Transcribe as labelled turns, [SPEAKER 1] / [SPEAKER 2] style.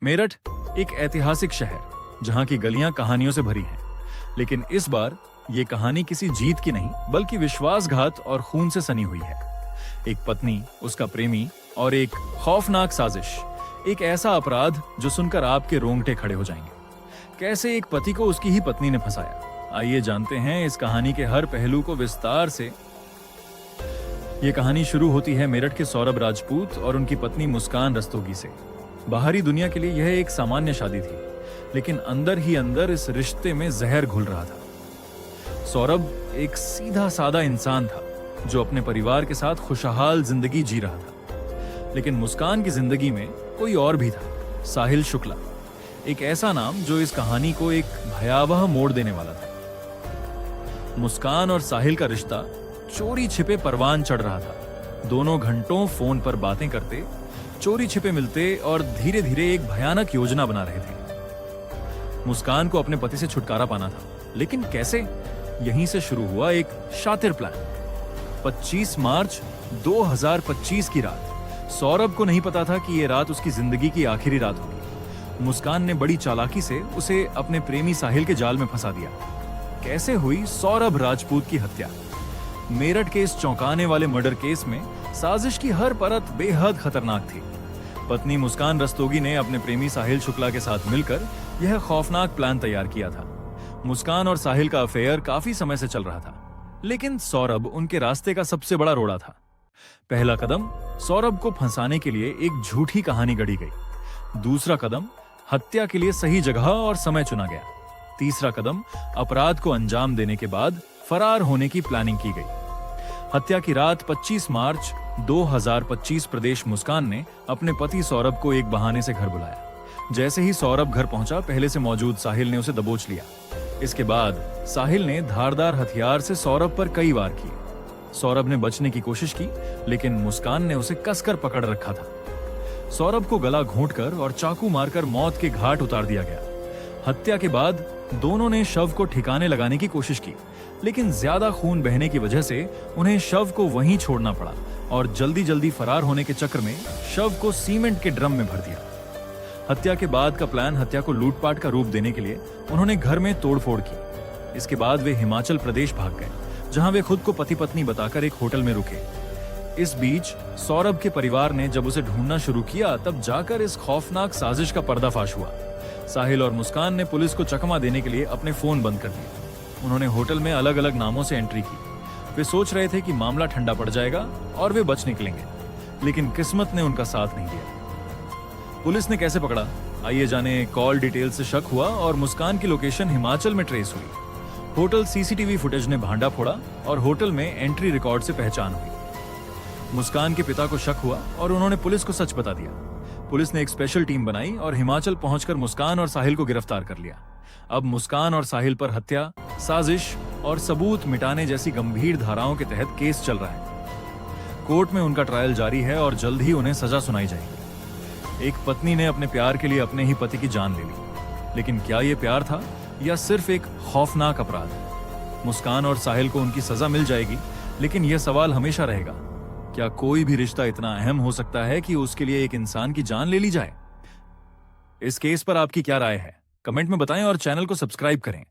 [SPEAKER 1] मेरठ एक ऐतिहासिक शहर जहां की गलियां कहानियों से भरी हैं। लेकिन इस बार ये कहानी किसी जीत की नहीं बल्कि विश्वासघात और खून से सनी हुई है। एक पत्नी, उसका प्रेमी और एक खौफनाक साजिश। एक ऐसा अपराध जो सुनकर आपके रोंगटे खड़े हो जाएंगे। कैसे एक पति को उसकी ही पत्नी ने फंसाया, आइए जानते हैं इस कहानी के हर पहलू को विस्तार से। ये कहानी शुरू होती है मेरठ के सौरभ राजपूत और उनकी पत्नी मुस्कान रस्तोगी से। बाहरी दुनिया के लिए यह एक सामान्य शादी थी, लेकिन अंदर ही अंदर इस रिश्ते में जहर घुल रहा था। सौरभ एक सीधा सादा इंसान था जो अपने परिवार के साथ खुशहाल जिंदगी जी रहा था। लेकिन मुस्कान की जिंदगी में कोई और भी था, साहिल शुक्ला। एक ऐसा नाम जो इस कहानी को एक भयावह मोड़ देने वाला था। मुस्कान और साहिल का रिश्ता चोरी छिपे परवान चढ़ रहा था। दोनों घंटों फोन पर बातें करते, चोरी छिपे मिलते और धीरे धीरे एक भयानक योजना बना रहे थे। मुस्कान को अपने पति से छुटकारा पाना था, लेकिन कैसे? यहीं से शुरू हुआ एक शातिर प्लान। 25 मार्च 2025 की रात। सौरभ को नहीं पता था कि यह रात उसकी जिंदगी की आखिरी रात होगी। मुस्कान ने बड़ी चालाकी से उसे अपने प्रेमी साहिल के जाल में फंसा दिया। कैसे हुई सौरभ राजपूत की हत्या? मेरठ के इस चौंकाने वाले मर्डर केस में साजिश की हर परत बेहद खतरनाक थी। पत्नी मुस्कान रस्तोगी ने अपने प्रेमी साहिल शुक्ला के साथ मिलकर यह खौफनाक प्लान तैयार किया था। मुस्कान और साहिल का अफेयर काफी समय से चल रहा था, लेकिन सौरभ उनके रास्ते का सबसे बड़ा रोड़ा था। पहला कदम, सौरभ को फंसाने के लिए एक झूठी कहानी गढ़ी गई। दूसरा कदम, हत्या के लिए सही जगह और समय चुना गया। तीसरा कदम, अपराध को अंजाम देने के बाद फरार होने की प्लानिंग की गई। हत्या की रात 25 मार्च 2025 प्रदेश मुस्कान ने अपने पति सौरभ को एक बहाने से घर बुलाया। जैसे ही सौरभ घर पहुंचा, पहले से मौजूद साहिल ने उसे दबोच लिया। इसके बाद साहिल ने धारदार हथियार से सौरभ पर कई वार किए। सौरभ ने बचने की कोशिश की, लेकिन मुस्कान ने उसे कसकर पकड़ रखा था। सौरभ को गला घोंटकर और चाकू मारकर मौत के घाट उतार दिया गया। हत्या के बाद दोनों ने शव को ठिकाने लगाने की कोशिश की, लेकिन ज्यादा खून बहने की वजह से उन्हें शव को वहीं छोड़ना पड़ा और जल्दी जल्दी फरार होने के चक्कर में शव को सीमेंट के ड्रम में भर दिया। हत्या के बाद का प्लान हत्या को लूटपाट का रूप देने के लिए उन्होंने घर में तोड़फोड़ की। इसके बाद वे हिमाचल प्रदेश भाग गए, जहां वे खुद को पति पत्नी बताकर एक होटल में रुके। इस बीच सौरभ के परिवार ने जब उसे ढूंढना शुरू किया, तब जाकर इस खौफनाक साजिश का पर्दाफाश हुआ। साहिल और मुस्कान ने पुलिस को चकमा देने के लिए अपने फोन बंद कर दिए। उन्होंने होटल में अलग अलग नामों से एंट्री की। वे सोच रहे थे कि मामला ठंडा पड़ जाएगा और वे बच निकलेंगे, लेकिन किस्मत ने उनका साथ नहीं दिया। पुलिस ने कैसे पकड़ा, आइए जाने। कॉल डिटेल से शक हुआ और मुस्कान की लोकेशन हिमाचल में ट्रेस हुई। होटल सीसीटीवी फुटेज ने भांडा फोड़ा और होटल में एंट्री रिकॉर्ड से पहचान हुई। मुस्कान के पिता को शक हुआ और उन्होंने पुलिस को सच बता दिया। पुलिस ने एक स्पेशल टीम बनाई और हिमाचल पहुंचकर मुस्कान और साहिल को गिरफ्तार कर लिया। अब मुस्कान और साहिल पर हत्या, साजिश और सबूत मिटाने जैसी गंभीर धाराओं के तहत केस चल रहा है। कोर्ट में उनका ट्रायल जारी है और जल्द ही उन्हें सजा सुनाई जाएगी। एक पत्नी ने अपने प्यार के लिए अपने ही पति की जान ले ली, लेकिन क्या यह प्यार था या सिर्फ एक खौफनाक अपराध? मुस्कान और साहिल को उनकी सजा मिल जाएगी, लेकिन यह सवाल हमेशा रहेगा, क्या कोई भी रिश्ता इतना अहम हो सकता है कि उसके लिए एक इंसान की जान ले ली जाए? इस केस पर आपकी क्या राय है? कमेंट में बताएं और चैनल को सब्सक्राइब करें।